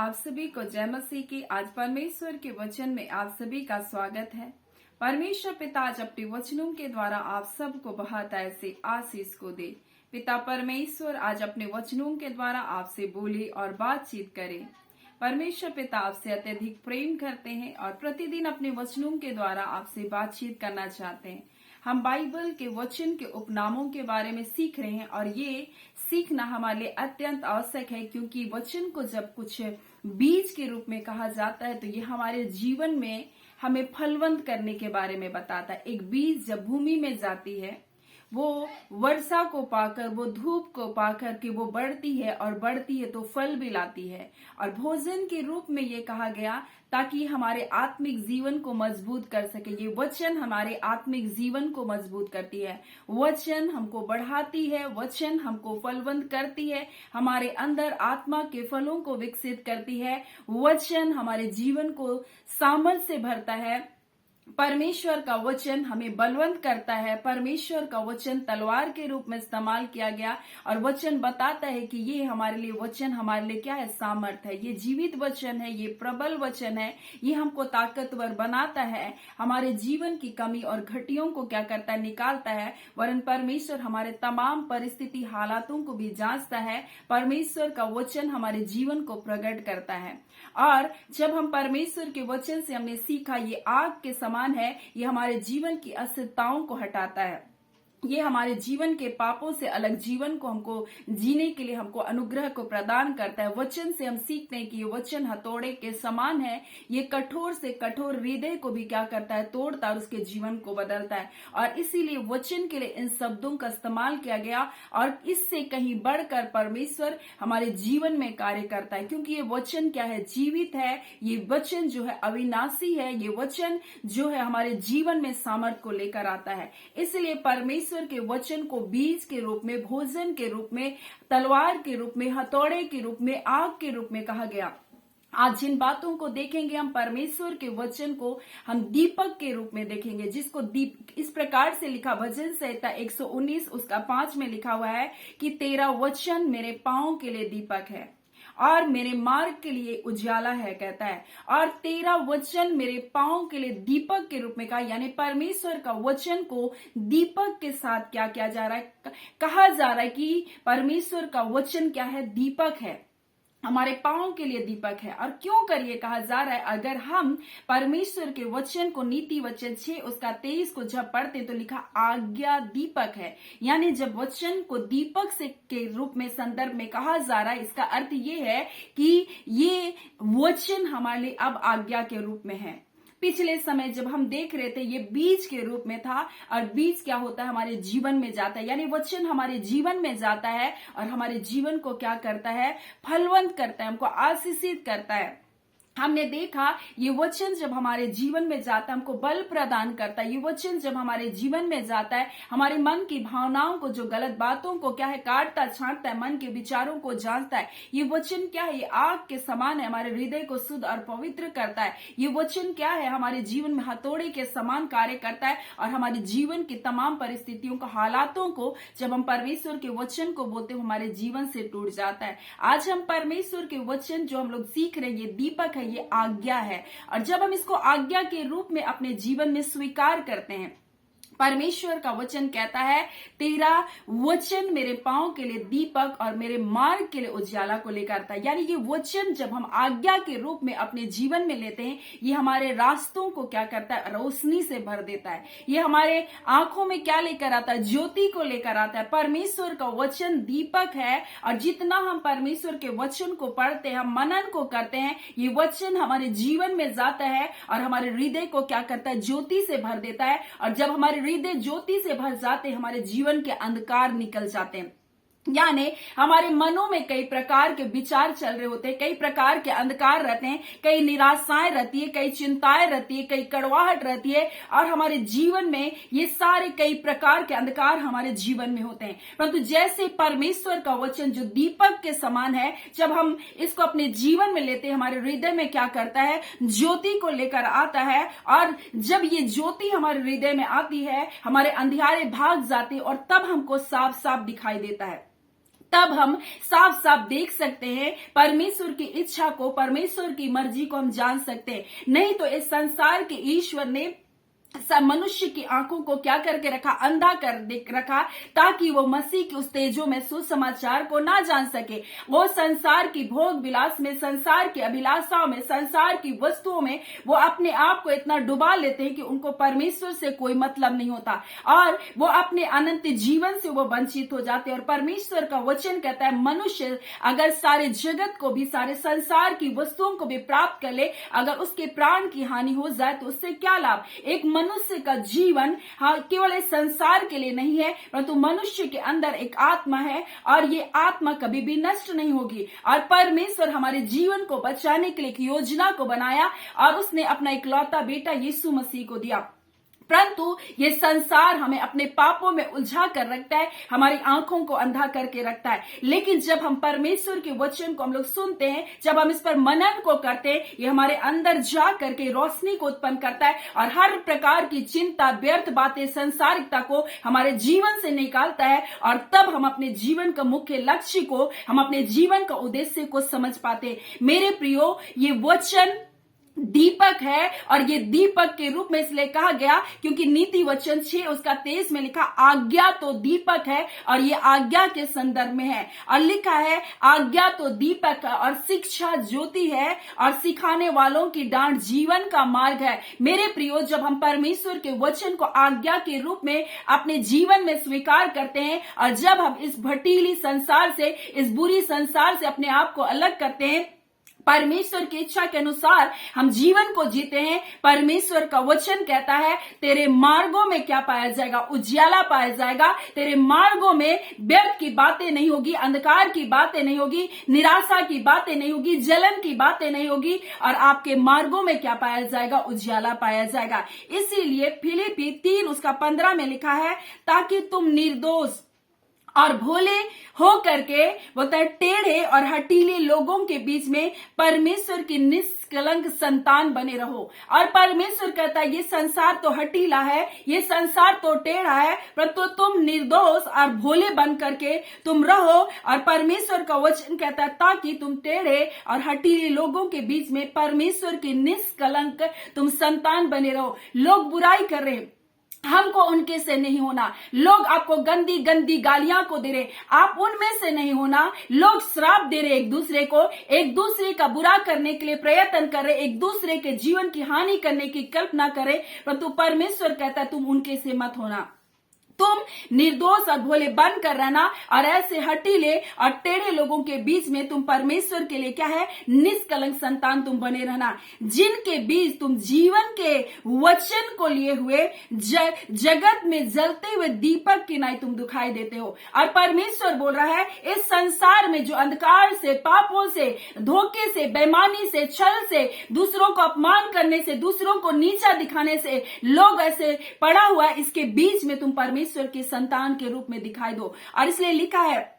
आप सभी को जय मसीह की। आज परमेश्वर के वचन में आप सभी का स्वागत है। परमेश्वर पिता आज अपने वचनों के द्वारा आप सबको बहुत ऐसे आशीष को दे। पिता परमेश्वर आज अपने वचनों के द्वारा आपसे बोले और बातचीत करे। परमेश्वर पिता आपसे अत्यधिक प्रेम करते हैं और प्रतिदिन अपने वचनों के द्वारा आपसे बातचीत करना चाहते हैं। हम बाइबल के वचन के उपनामों के बारे में सीख रहे हैं और ये सीखना हमारे लिए अत्यंत आवश्यक है, क्योंकि वचन को जब कुछ बीज के रूप में कहा जाता है तो ये हमारे जीवन में हमें फलवंत करने के बारे में बताता है। एक बीज जब भूमि में जाती है वो वर्षा को पाकर, वो धूप को पाकर कि वो बढ़ती है और बढ़ती है तो फल भी लाती है और भोजन के रूप में ये कहा गया ताकि हमारे आत्मिक जीवन को मजबूत कर सके। ये वचन हमारे आत्मिक जीवन को मजबूत करती है, वचन हमको बढ़ाती है, वचन हमको फलवंत करती है, हमारे अंदर आत्मा के फलों को विकसित करती है, वचन हमारे जीवन को सामर्थ से भरता है। परमेश्वर का वचन हमें बलवंत करता है। परमेश्वर का वचन तलवार के रूप में इस्तेमाल किया गया और वचन बताता है कि ये हमारे लिए वचन हमारे लिए क्या है, सामर्थ है। ये जीवित वचन है, ये प्रबल वचन है, ये हमको ताकतवर बनाता है, हमारे जीवन की कमी और घटियों को क्या करता है, निकालता है। वरन परमेश्वर हमारे तमाम परिस्थिति हालातों को भी जांचता है। परमेश्वर का वचन हमारे जीवन को प्रकट करता है और जब हम परमेश्वर के वचन से हमने सीखा ये आग के समान है, ये हमारे जीवन की अस्थिरताओं को हटाता है, ये हमारे जीवन के पापों से अलग जीवन को हमको जीने के लिए हमको अनुग्रह को प्रदान करता है। वचन से हम सीखते हैं कि ये वचन हथौड़े के समान है, ये कठोर से कठोर हृदय को भी क्या करता है, तोड़ता है और उसके जीवन को बदलता है। और इसीलिए वचन के लिए इन शब्दों का इस्तेमाल किया गया और इससे कहीं बढ़कर परमेश्वर हमारे जीवन में कार्य करता है, क्योंकि ये वचन क्या है, जीवित है। ये वचन जो है अविनाशी है, ये वचन जो है हमारे जीवन में सामर्थ को लेकर आता है। इसलिए परमेश्वर के वचन को बीज के रूप में, भोजन के रूप में, तलवार के रूप में, हथौड़े के रूप में, आग के रूप में कहा गया। आज जिन बातों को देखेंगे हम, परमेश्वर के वचन को हम दीपक के रूप में देखेंगे, जिसको दीप इस प्रकार से लिखा, भजन संहिता 119 उसका 5 में लिखा हुआ है कि तेरा वचन मेरे पांव के लिए दीपक है और मेरे मार्ग के लिए उजाला है, कहता है। और तेरा वचन मेरे पांव के लिए दीपक के रूप में कहा, यानी परमेश्वर का वचन को दीपक के साथ क्या किया जा रहा है, कहा जा रहा है कि परमेश्वर का वचन क्या है, दीपक है, हमारे पांव के लिए दीपक है। और क्यों कर ये कहा जा रहा है, अगर हम परमेश्वर के वचन को, नीति वचन 6 उसका 23 को जब पढ़ते तो लिखा आज्ञा दीपक है, यानी जब वचन को दीपक से के रूप में संदर्भ में कहा जा रहा है, इसका अर्थ ये है कि ये वचन हमारे लिए अब आज्ञा के रूप में है। पिछले समय जब हम देख रहे थे ये बीज के रूप में था और बीज क्या होता है, हमारे जीवन में जाता है, यानी वचन हमारे जीवन में जाता है और हमारे जीवन को क्या करता है, फलवंत करता है, हमको आशीषित करता है। हमने देखा ये वचन जब हमारे जीवन में जाता है हमको बल प्रदान करता है। ये वचन जब हमारे जीवन में जाता है हमारे मन की भावनाओं को, जो गलत बातों को क्या है, काटता छांटता है, मन के विचारों को जांचता है। ये वचन क्या है, ये आग के समान है, हमारे हृदय को शुद्ध और पवित्र करता है। ये वचन क्या है, हमारे जीवन में हथौड़े के समान कार्य करता है और हमारे जीवन की तमाम परिस्थितियों को, हालातों को जब हम परमेश्वर के वचन को बोलते हैं हमारे जीवन से टूट जाता है। आज हम परमेश्वर के वचन जो हम लोग सीख रहे हैं ये दीपक है, ये आज्ञा है। और जब हम इसको आज्ञा के रूप में अपने जीवन में स्वीकार करते हैं, परमेश्वर का वचन कहता है तेरा वचन मेरे पांव के लिए दीपक और मेरे मार्ग के लिए उजाला को लेकर आता है। यानी ये वचन जब हम आज्ञा के रूप में अपने जीवन में लेते हैं, ये हमारे रास्तों को क्या करता है, रोशनी से भर देता है। ये हमारे आंखों में क्या लेकर आता है, ज्योति को लेकर आता है। परमेश्वर का वचन दीपक है और जितना हम परमेश्वर के वचन को पढ़ते हैं, हम मनन को करते हैं, ये वचन हमारे जीवन में जाता है और हमारे हृदय को क्या करता है, ज्योति से भर देता है। और जब हमारे हृदय ज्योति से भर जाते हैं, हमारे जीवन के अंधकार निकल जाते हैं। यानी हमारे मनों में कई प्रकार के विचार चल रहे होते हैं, कई प्रकार के अंधकार रहते हैं, कई निराशाएं रहती है, कई चिंताएं रहती है, कई कड़वाहट रहती है और हमारे जीवन में ये सारे कई प्रकार के अंधकार हमारे जीवन में होते हैं। परंतु जैसे परमेश्वर का वचन जो दीपक के समान है, जब हम इसको अपने जीवन में लेते हैं, हमारे हृदय में क्या करता है, ज्योति को लेकर आता है। और जब ये ज्योति हमारे हृदय में आती है, हमारे अंधियारे भाग जाते हैं और तब हमको साफ साफ दिखाई देता है। तब हम साफ साफ देख सकते हैं परमेश्वर की इच्छा को, परमेश्वर की मर्जी को हम जान सकते हैं। नहीं तो इस संसार के ईश्वर ने सब मनुष्य की आंखों को क्या करके रखा, अंधा कर रखा, ताकि वो मसीह की उस तेजो में सुसमाचार को ना जान सके। वो संसार की भोग विलास में, संसार की अभिलाषाओं में, संसार की वस्तुओं में वो अपने आप को इतना डुबा लेते हैं कि उनको परमेश्वर से कोई मतलब नहीं होता और वो अपने अनंत जीवन से वो वंचित हो जाते हैं। और परमेश्वर का वचन कहता है मनुष्य अगर सारे जगत को भी, सारे संसार की वस्तुओं को भी प्राप्त कर ले, अगर उसके प्राण की हानि हो जाए तो उससे क्या लाभ। एक मनुष्य का जीवन केवल इस संसार के लिए नहीं है, परंतु मनुष्य के अंदर एक आत्मा है और ये आत्मा कभी भी नष्ट नहीं होगी। और परमेश्वर हमारे जीवन को बचाने के लिए एक योजना को बनाया और उसने अपना इकलौता बेटा यीशु मसीह को दिया। परंतु ये संसार हमें अपने पापों में उलझा कर रखता है, हमारी आंखों को अंधा करके रखता है। लेकिन जब हम परमेश्वर के वचन को हम लोग सुनते हैं, जब हम इस पर मनन को करते हैं, ये हमारे अंदर जा करके रोशनी को उत्पन्न करता है और हर प्रकार की चिंता, व्यर्थ बातें, संसारिकता को हमारे जीवन से निकालता है। और तब हम अपने जीवन का मुख्य लक्ष्य को, हम अपने जीवन का उद्देश्य को समझ पाते हैं। मेरे प्रियो, ये वचन दीपक है और ये दीपक के रूप में इसलिए कहा गया क्योंकि नीति वचन 6 उसका 23 में लिखा, आज्ञा तो दीपक है, और ये आज्ञा के संदर्भ में है। और लिखा है आज्ञा तो दीपक है और शिक्षा ज्योति है और सिखाने वालों की डांट जीवन का मार्ग है। मेरे प्रियो, जब हम परमेश्वर के वचन को आज्ञा के रूप में अपने जीवन में स्वीकार करते हैं और जब हम इस भटीली संसार से, इस बुरी संसार से अपने आप को अलग करते हैं, परमेश्वर की इच्छा के अनुसार हम जीवन को जीते हैं, परमेश्वर का वचन कहता है तेरे मार्गों में क्या पाया जाएगा, उजियाला पाया जाएगा। तेरे मार्गों में व्यर्थ की बातें नहीं होगी, अंधकार की बातें नहीं होगी, निराशा की बातें नहीं होगी, जलन की बातें नहीं होगी, और आपके मार्गों में क्या पाया जाएगा, उजियाला पाया जाएगा। इसीलिए फिलिप्पी 3 उसका 15 में लिखा है, ताकि तुम निर्दोष और भोले हो करके, बोलता है टेढ़े और हटीले लोगों के बीच में परमेश्वर की निष्कलंक संतान बने रहो। और परमेश्वर कहता है ये संसार तो हटीला है, ये संसार तो टेढ़ा है, परंतु तुम निर्दोष और भोले बन करके तुम रहो। और परमेश्वर का वचन कहता है ताकि तुम टेढ़े और हटीले लोगों के बीच में परमेश्वर की निष्कलंक तुम संतान बने रहो। लोग बुराई कर रहे, हमको उनके से नहीं होना। लोग आपको गंदी गंदी गालियां को दे रहे, आप उनमें से नहीं होना। लोग श्राप दे रहे एक दूसरे को, एक दूसरे का बुरा करने के लिए प्रयत्न कर रहे, एक दूसरे के जीवन की हानि करने की कल्पना करे, परंतु परमेश्वर कहता है तुम उनके से मत होना। तुम निर्दोष और भोले बन कर रहना और ऐसे हटीले और टेढ़े लोगों के बीच में तुम परमेश्वर के लिए क्या है, निष्कलंक संतान तुम बने रहना, जिनके बीच तुम जीवन के वचन को लिए हुए जगत में जलते हुए दीपक की नाई तुम दिखाई देते हो। और परमेश्वर बोल रहा है इस संसार में जो अंधकार से, पापों से, धोखे से, बेईमानी से, छल से, दूसरों को अपमान करने से, दूसरों को नीचा दिखाने से लोग ऐसे पड़ा हुआ है, इसके बीच में तुम परमेश्वर की संतान के रूप में दिखाई दो। और इसलिए लिखा है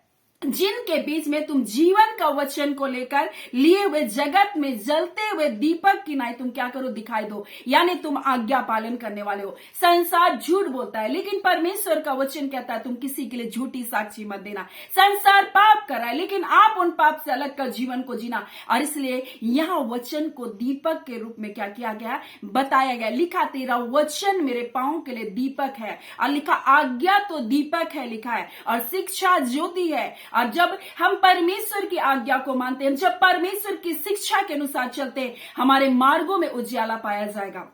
जिनके बीच में तुम जीवन का वचन को लेकर लिए हुए जगत में जलते हुए दीपक की नाई तुम क्या करो, दिखाई दो। यानी तुम आज्ञा पालन करने वाले हो। संसार झूठ बोलता है, लेकिन परमेश्वर का वचन कहता है तुम किसी के लिए झूठी साक्षी मत देना। संसार पाप कर रहा है, लेकिन आप उन पाप से अलग कर जीवन को जीना। और इसलिए यहाँ वचन को दीपक के रूप में क्या किया गया, बताया गया। लिखा तेरा वचन मेरे पांव के लिए दीपक है, और लिखा आज्ञा तो दीपक है लिखा है, और शिक्षा ज्योति है। और जब हम परमेश्वर की आज्ञा को मानते हैं, जब परमेश्वर की शिक्षा के अनुसार चलते हैं, हमारे मार्गों में उजियाला पाया जाएगा।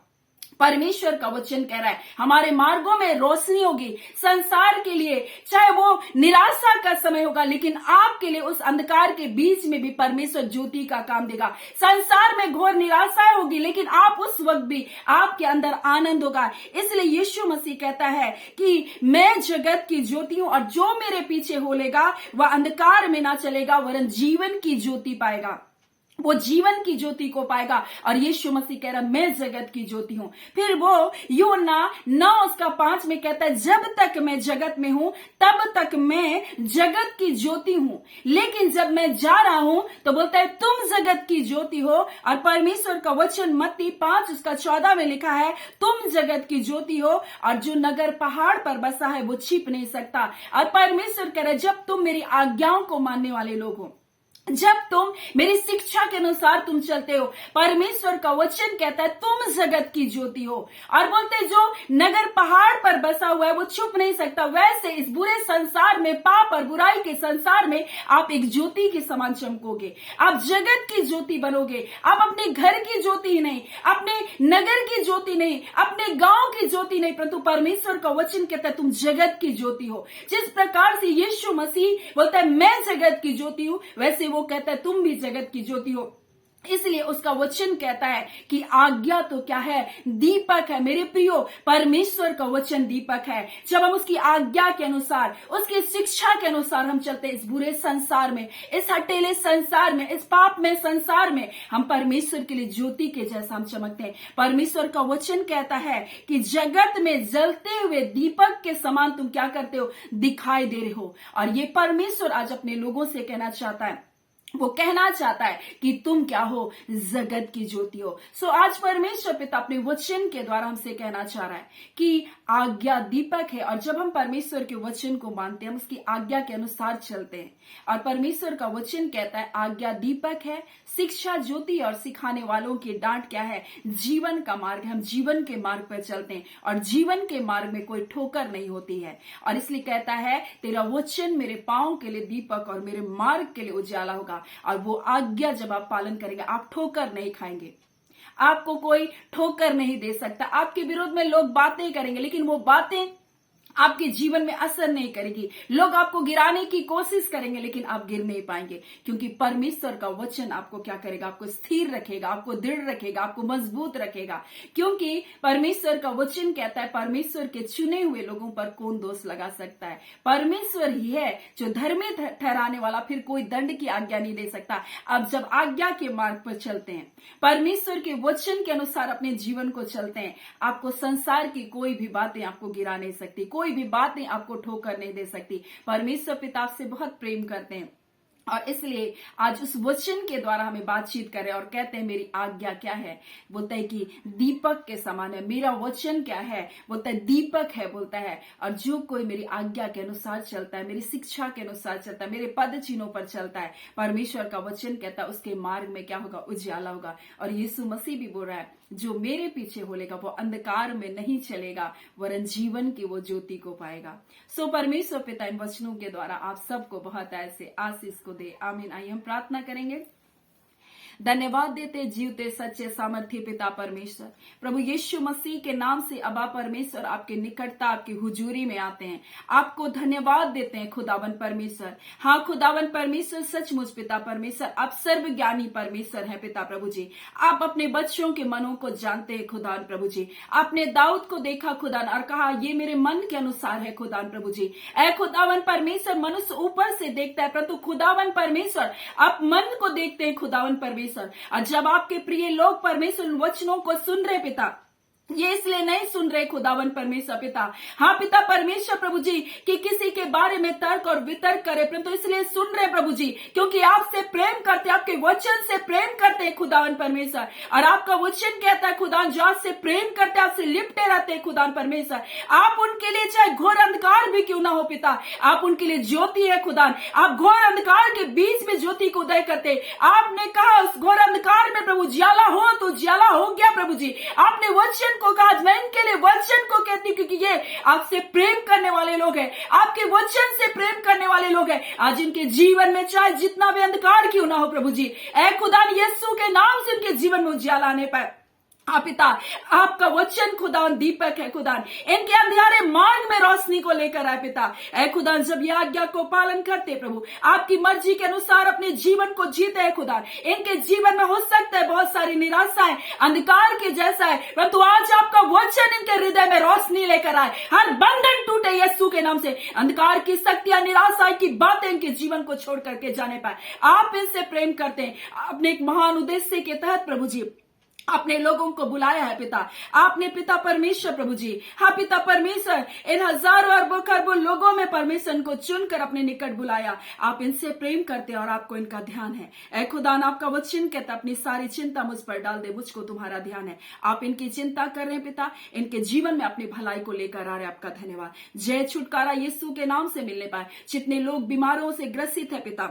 परमेश्वर का वचन कह रहा है हमारे मार्गों में रोशनी होगी। संसार के लिए चाहे वो निराशा का समय होगा, लेकिन आपके लिए उस अंधकार के बीच में भी परमेश्वर ज्योति का काम देगा। संसार में घोर निराशा होगी, लेकिन आप उस वक्त भी आपके अंदर आनंद होगा। इसलिए यीशु मसीह कहता है कि मैं जगत की ज्योति हूं, और जो मेरे पीछे होलेगा वह अंधकार में ना चलेगा वरन जीवन की ज्योति पाएगा। वो जीवन की ज्योति को पाएगा। और यीशु मसीह कह रहा मैं जगत की ज्योति हूं। फिर वो यूहन्ना 9:5 में कहता है जब तक मैं जगत में हूं तब तक मैं जगत की ज्योति हूं, लेकिन जब मैं जा रहा हूं तो बोलता है तुम जगत की ज्योति हो। और परमेश्वर का वचन मत्ती 5:14 में लिखा है तुम जगत की ज्योति हो और जो नगर पहाड़ पर बसा है वो छिप नहीं सकता। और परमेश्वर कह रहा है जब तुम मेरी आज्ञाओं को मानने वाले लोग हो, जब तुम मेरी शिक्षा के अनुसार तुम चलते हो, परमेश्वर का वचन कहता है तुम जगत की ज्योति हो। और बोलते जो नगर पहाड़ पर बसा हुआ है वो छुप नहीं सकता, वैसे इस बुरे संसार में, पाप और बुराई के संसार में आप एक ज्योति के समान चमकोगे, आप जगत की ज्योति बनोगे। आप अपने घर की ज्योति ही नहीं, अपने नगर की ज्योति नहीं, अपने गांव की ज्योति नहीं, परंतु परमेश्वर का वचन कहता है तुम जगत की ज्योति हो। जिस प्रकार से यीशु मसीह बोलता है मैं जगत की ज्योति हूं, वैसे वो कहता है तुम भी जगत की ज्योति हो। इसलिए उसका वचन कहता है कि आज्ञा तो क्या है, दीपक है। मेरे प्रियो, परमेश्वर का वचन दीपक है। जब हम उसकी आज्ञा के अनुसार, उसकी शिक्षा के अनुसार हम चलते हैं, इस बुरे संसार में, इस हटेले संसार में, इस पाप में संसार में, हम परमेश्वर के लिए ज्योति के जैसा हम चमकते हैं। परमेश्वर का वचन कहता है कि जगत में जलते हुए दीपक के समान तुम क्या करते हो, दिखाई दे रहे हो। और ये परमेश्वर आज अपने लोगों से कहना चाहता है, वो कहना चाहता है कि तुम क्या हो, जगत की ज्योति हो। सो आज परमेश्वर पिता अपने वचन के द्वारा हमसे कहना चाह रहा है कि आज्ञा दीपक है। और जब हम परमेश्वर के वचन को मानते हैं, हम उसकी आज्ञा के अनुसार चलते हैं। और परमेश्वर का वचन कहता है आज्ञा दीपक है, शिक्षा ज्योति, और सिखाने वालों की डांट क्या है, जीवन का मार्ग। हम जीवन के मार्ग पर चलते हैं और जीवन के मार्ग में कोई ठोकर नहीं होती है। और इसलिए कहता है तेरा वचन मेरे पांव के लिए दीपक और मेरे मार्ग के लिए उजाला होगा। और वो आज्ञा जब आप पालन करेंगे, आप ठोकर नहीं खाएंगे, आपको कोई ठोकर नहीं दे सकता। आपके विरोध में लोग बातें करेंगे, लेकिन वो बातें आपके जीवन में असर नहीं करेगी। लोग आपको गिराने की कोशिश करेंगे, लेकिन आप गिर नहीं पाएंगे, क्योंकि परमेश्वर का वचन आपको क्या करेगा, आपको स्थिर रखेगा, आपको दृढ़ रखेगा, आपको मजबूत रखेगा। क्योंकि परमेश्वर का वचन कहता है परमेश्वर के चुने हुए लोगों पर कौन दोष लगा सकता है। परमेश्वर ही है जो धर्मी ठहराने वाला, फिर कोई दंड की आज्ञा नहीं दे सकता। अब जब आज्ञा के मार्ग पर चलते हैं, परमेश्वर के वचन के अनुसार अपने जीवन को चलते हैं, आपको संसार की कोई भी बातें आपको गिरा नहीं सकती, कोई भी बातें आपको ठोकर नहीं दे सकती। परमेश्वर पिता आपसे बहुत प्रेम करते हैं और इसलिए आज उस वचन के द्वारा हमें बातचीत करें और कहते हैं मेरी आज्ञा क्या है, बोलता है कि दीपक के समान है। मेरा वचन क्या है, बोलता है दीपक है, बोलता है। और जो कोई मेरी आज्ञा के अनुसार चलता है, मेरी शिक्षा के अनुसार चलता है, मेरे पद चिन्हों पर चलता है, परमेश्वर का वचन कहता है उसके मार्ग में क्या होगा, उजाला होगा। और यीशु मसीह भी बोल रहा है जो मेरे पीछे होलेगा वो अंधकार में नहीं चलेगा, वरन जीवन की वो ज्योति को पाएगा। सो परमेश्वर पिता इन वचनों के द्वारा आप सबको बहुत ऐसे आशीष को दे। आमीन। आइए हम प्रार्थना करेंगे। धन्यवाद देते जीवते सच्चे सामर्थ्य पिता परमेश्वर, प्रभु यीशु मसीह के नाम से अबा परमेश्वर आपके निकटता, आपकी हुजूरी में आते हैं, आपको धन्यवाद देते हैं खुदावन परमेश्वर। हाँ खुदावन परमेश्वर, सचमुच पिता परमेश्वर आप सर्वज्ञानी परमेश्वर हैं पिता प्रभु जी। आप अपने बच्चों के मनों को जानते हैं खुदावन प्रभु जी। आपने दाऊद को देखा खुदावन और कहा ये मेरे मन के अनुसार है खुदावन प्रभु जी। ऐ खुदावन परमेश्वर, मनुष्य ऊपर से देखता है परंतु खुदावन परमेश्वर आप मन को देखते हैं खुदावन परमेश्वर। और जब आपके प्रिय लोग परमेश्वर वचनों को सुन रहे पिता, ये इसलिए नहीं सुन रहे खुदावन परमेश्वर पिता, हाँ पिता परमेश्वर प्रभु जी, कि किसी के बारे में तर्क और वितर्क करे, परंतु इसलिए सुन रहे प्रभु जी क्योंकि आपसे प्रेम करते, आपके वचन से प्रेम करते हैं खुदावन परमेश्वर। और आपका वचन कहता है खुदावन जो आपसे प्रेम करते, आपसे लिपटे रहते हैं खुदावन परमेश्वर, आप उनके लिए चाहे घोर अंधकार भी क्यों ना हो पिता, आप उनके लिए ज्योति है खुदावन। आप घोर अंधकार के बीच में ज्योति को उदय करते। आपने कहा उस घोर अंधकार में प्रभु ज्वाला हो तो ज्वाला हो गया प्रभु जी। आपने वचन को कहा, मैं इनके लिए वचन को कहती क्योंकि ये आपसे प्रेम करने वाले लोग हैं, आपके वचन से प्रेम करने वाले लोग हैं। आज इनके जीवन में चाहे जितना भी अंधकार क्यों ना हो प्रभु जी, ऐ खुदा यीशु के नाम से इनके जीवन में उजाला आने पाए। हाँ पिता, आपका वचन खुदावन दीपक है खुदान, इनके अंधेरे मार्ग में रोशनी को लेकर आए पिता। ऐ खुदान, जब ये आज्ञा को पालन करते प्रभु, आपकी मर्जी के अनुसार अपने जीवन को जीते हैं खुदान, इनके जीवन में हो सकता है बहुत सारी निराशाएं, अंधकार के जैसा है, परंतु आज आपका वचन इनके हृदय में रोशनी लेकर आए, हर बंधन टूटे यीशु के नाम से, अंधकार की शक्तियां, निराशा की बातें इनके जीवन को छोड़ करके जाने पाए। आप इनसे प्रेम करते हैं, अपने एक महान उद्देश्य के तहत प्रभु जी अपने लोगों को बुलाया है पिता। आपने पिता परमेश्वर प्रभु जी, हाँ पिता परमेश्वर, इन हजारों अरबों खरबों लोगों में परमेश्वर को चुनकर अपने निकट बुलाया। आप इनसे प्रेम करते हैं और आपको इनका ध्यान है। ऐ खुदान, आपका वचन कहता अपनी सारी चिंता मुझ पर डाल दे, मुझको तुम्हारा ध्यान है। आप इनकी चिंता कर रहे हैं पिता, इनके जीवन में अपनी भलाई को लेकर आ रहे हैं। आपका धन्यवाद। जय छुटकारा यीशु के नाम से मिलने पाए। जितने लोग बीमारों से ग्रसित है पिता,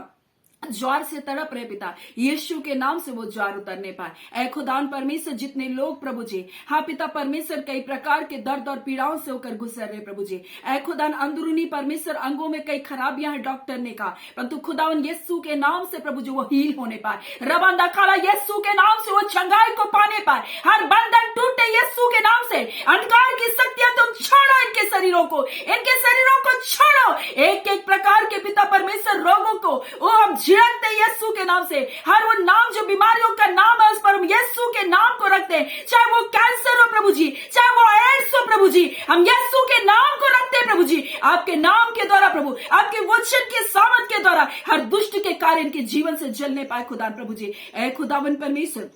ज्वार से तड़प रहे पिता, यीशु के नाम से वो ज्वार उतरने पाए। ऐ खुदान परमेश्वर, जितने लोग प्रभु जी, हाँ पिता परमेश्वर, कई प्रकार के दर्द और पीड़ाओं से होकर गुजर रहे प्रभु जी, ऐ खुदान अंदरूनी परमेश्वर अंगों में कई खराबियां हैं डॉक्टर ने कहा, परंतु खुदावन यीशु के नाम से प्रभु जी वो हील होने पाए। रबांदा खाला, यीशु के नाम से वो चंगाई को पाने पाए। हर बंधन टूटे यीशु के नाम से। अंधकार की शक्तियां तुम छोड़ो इनके शरीरों को, इनके शरीरों को छोड़ो। एक एक प्रकार के पिता परमेश्वर रोगों को वो हम झिड़कते यीशु के नाम से। हर वो नाम जो बीमारियों का नाम है, उस पर हम यीशु के नाम को रखते हैं। चाहे वो कैंसर हो प्रभु जी, चाहे वो एड्स हो प्रभु जी, हम यीशु के नाम को रखते हैं प्रभु जी। आपके नाम के द्वारा प्रभु, आपके वचन के सामर्थ के द्वारा हर दुष्ट के कार्य इनके जीवन से जलने पाए खुदा प्रभु जी। ऐ खुदावन परमेश्वर,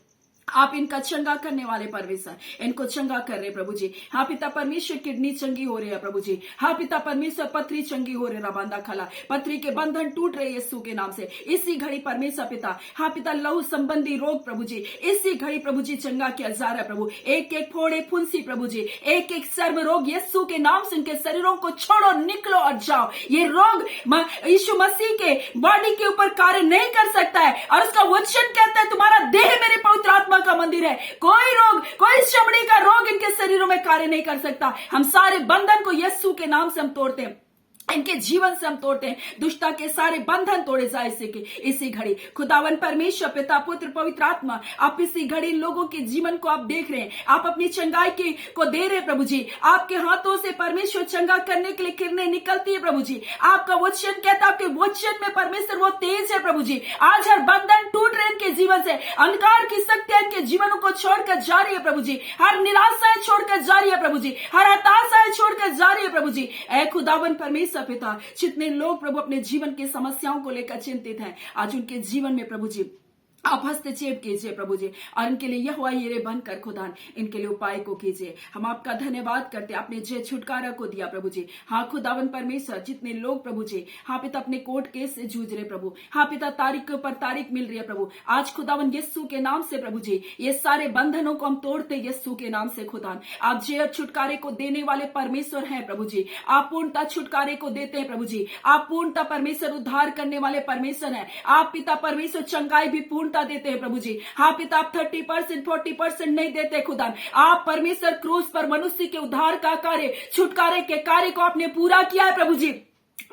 आप इनका चंगा करने वाले परमेश्वर, इनको चंगा कर रहे प्रभु जी। हाँ पिता परमेश्वर, किडनी चंगी हो रही है प्रभु जी। हाँ पिता परमेश्वर, पथरी चंगी हो रही है। रबांदा खला, पथरी के बंधन टूट रहे यीशु के नाम से। इसी घड़ी परमेश्वर पिता, हाँ पिता लहू संबंधी रोग प्रभु जी, इसी घड़ी प्रभु जी चंगा किया जा रहा है प्रभु। एक एक फोड़े फुंसी प्रभु जी, एक एक सर्व रोग यीशु के नाम से इनके शरीरों को छोड़ो, निकलो और जाओ। ये रोग यीशु मसीह के बॉडी के ऊपर कार्य नहीं कर सकता है, और उसका वचन कहता है तुम्हारा देह मेरे पवित्र आत्मा का मंदिर है। कोई रोग, कोई चमड़ी का रोग इनके शरीरों में कार्य नहीं कर सकता। हम सारे बंधन को यीशु के नाम से हम तोड़ते हैं, इनके जीवन से हम तोड़ते हैं। दुष्टता के सारे बंधन तोड़े जाए इसी घड़ी। खुदावन परमेश्वर पिता पुत्र पवित्र आत्मा, आप इसी घड़ी लोगों के जीवन को आप देख रहे हैं, आप अपनी चंगाई को दे रहे हैं प्रभु जी। आपके हाथों से परमेश्वर चंगा करने के लिए किरणें निकलती है प्रभु जी। आपका वचन कहता है, आपके वचन में परमेश्वर वो तेज है प्रभु जी। आज हर बंधन टूट रहे इनके जीवन से, अंधकार की शक्तियां इनके जीवनों को छोड़कर जा रही है प्रभु जी। हर निराशाएं छोड़कर जा रही है प्रभु जी, हर हताशाएं छोड़कर जा रही है प्रभु जी। ऐ खुदावन परमेश्वर पिता, जितने लोग प्रभु अपने जीवन की समस्याओं को लेकर चिंतित हैं, आज उनके जीवन में प्रभु जी आप हस्तक्षेप कीजिए प्रभु जी, और इनके लिए यहोवा यीरे बनकर खुदान इनके लिए उपाय को कीजिए। हम आपका धन्यवाद करते, आपने जय छुटकारा को दिया प्रभु जी। हाँ खुदावन परमेश्वर, जितने लोग प्रभु जी, हाँ पिता अपने कोर्ट केस से जूझ रहे प्रभु, हाँ पिता तारीख पर तारीख मिल रही है प्रभु, आज खुदावन यीशु के नाम से प्रभु जी ये सारे बंधनों को हम तोड़ते यीशु के नाम से। खुदान आप जय छुटकारे को देने वाले परमेश्वर हैं प्रभु जी। आप पूर्णता छुटकारे को देते हैं प्रभु जी। आप पूर्णता परमेश्वर उद्धार करने वाले परमेश्वर हैं। आप पिता परमेश्वर चंगाई भी पूर्ण देते हैं प्रभु जी। हाँ पिता आप 30% 40% नहीं देते खुदा। आप परमेश्वर क्रूस पर मनुष्य के उद्धार का कार्य, छुटकारे के कार्य को आपने पूरा किया है प्रभु जी।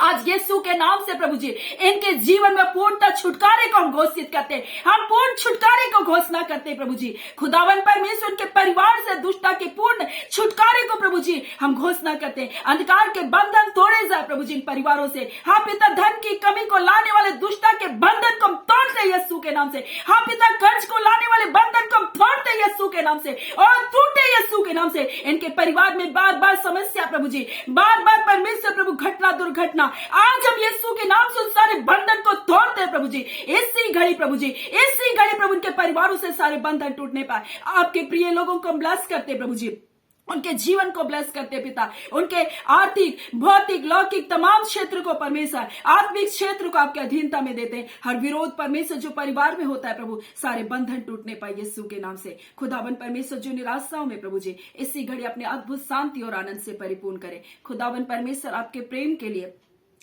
आज यीशु के नाम से प्रभु जी इनके जीवन में पूर्णतः छुटकारे को हम घोषित करते हैं, हम पूर्ण छुटकारे को घोषणा करते हैं प्रभु जी। खुदावन परमेश्वर के परिवार से दुष्टता के पूर्ण छुटकारे को प्रभु जी हम घोषणा करते हैं। अंधकार के बंधन तोड़े जाए प्रभु जी इन परिवारों से। हाँ पिता धन की कमी को लाने वाले दुष्टता के बंधन को हम तोड़ते हैं यीशु के नाम से। हाँ पिता कर्ज को लाने वाले बंधन को हम तोड़ते हैं यीशु के नाम से और टूटे यीशु के नाम से। इनके परिवार में बार बार समस्या प्रभु जी, बार बार परमेश्वर प्रभु घटना दुर्घटना, आज हम यीशु के नाम से सारे बंधन को तोड़ते हैं प्रभु जी। इसी घड़ी प्रभु जी, इसी घड़ी प्रभु उनके परिवारों से सारे बंधन टूटने पाए। आपके प्रिय लोगों को हम ब्लेस करते प्रभु जी, उनके जीवन को ब्लेस करते पिता, उनके आर्थिक भौतिक लौकिक तमाम क्षेत्र को परमेश्वर, आत्मिक क्षेत्र को आपके अधीनता में देते हैं। हर विरोध परमेश्वर जो परिवार में होता है प्रभु, सारे बंधन टूटने पाए यीशु के नाम से। खुदावन परमेश्वर जो निराशाओं में प्रभु जी इसी घड़ी अपने अद्भुत शांति और आनंद से परिपूर्ण करे। खुदावन परमेश्वर आपके प्रेम के लिए,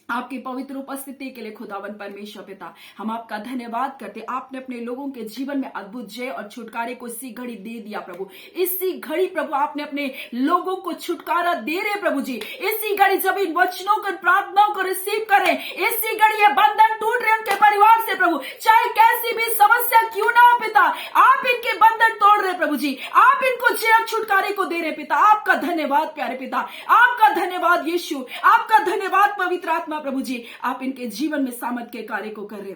आपकी पवित्र उपस्थिति के लिए खुदावन परमेश्वर पिता हम आपका धन्यवाद करते। आपने अपने लोगों के जीवन में अद्भुत जय और छुटकारे को इसी घड़ी दे दिया प्रभु। इसी घड़ी प्रभु आपने अपने लोगों को छुटकारा दे रहे प्रभु जी। इसी घड़ी जब इन वचनों को, प्रार्थनाओं को रिसीव करें, इसी घड़ी ये बंधन टूट रहे उनके परिवार से प्रभु, चाहे कैसी भी समस्या क्यों ना हो पिता, आप इनके बंधन तोड़ रहे प्रभु प्रभु जी, आप इनको जय छुटकारे को दे रहे पिता। आपका धन्यवाद प्यारे पिता, आपका धन्यवाद यीशु, आपका धन्यवाद पवित्र आत्मा प्रभु जी, आप इनके जीवन में सामर्थ के कार्य को कर रहे।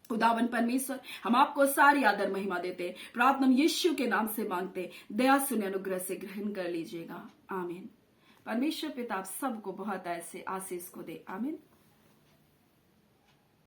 खुदावन परमेश्वर, हम आपको सारी आदर महिमा देते, प्रार्थना यीशु के नाम से मांगते, दया सुने अनुग्रह से ग्रहण कर लीजिएगा। आमीन। परमेश्वर पिता आप सबको बहुत ऐसे आशीष को दे। आमीन।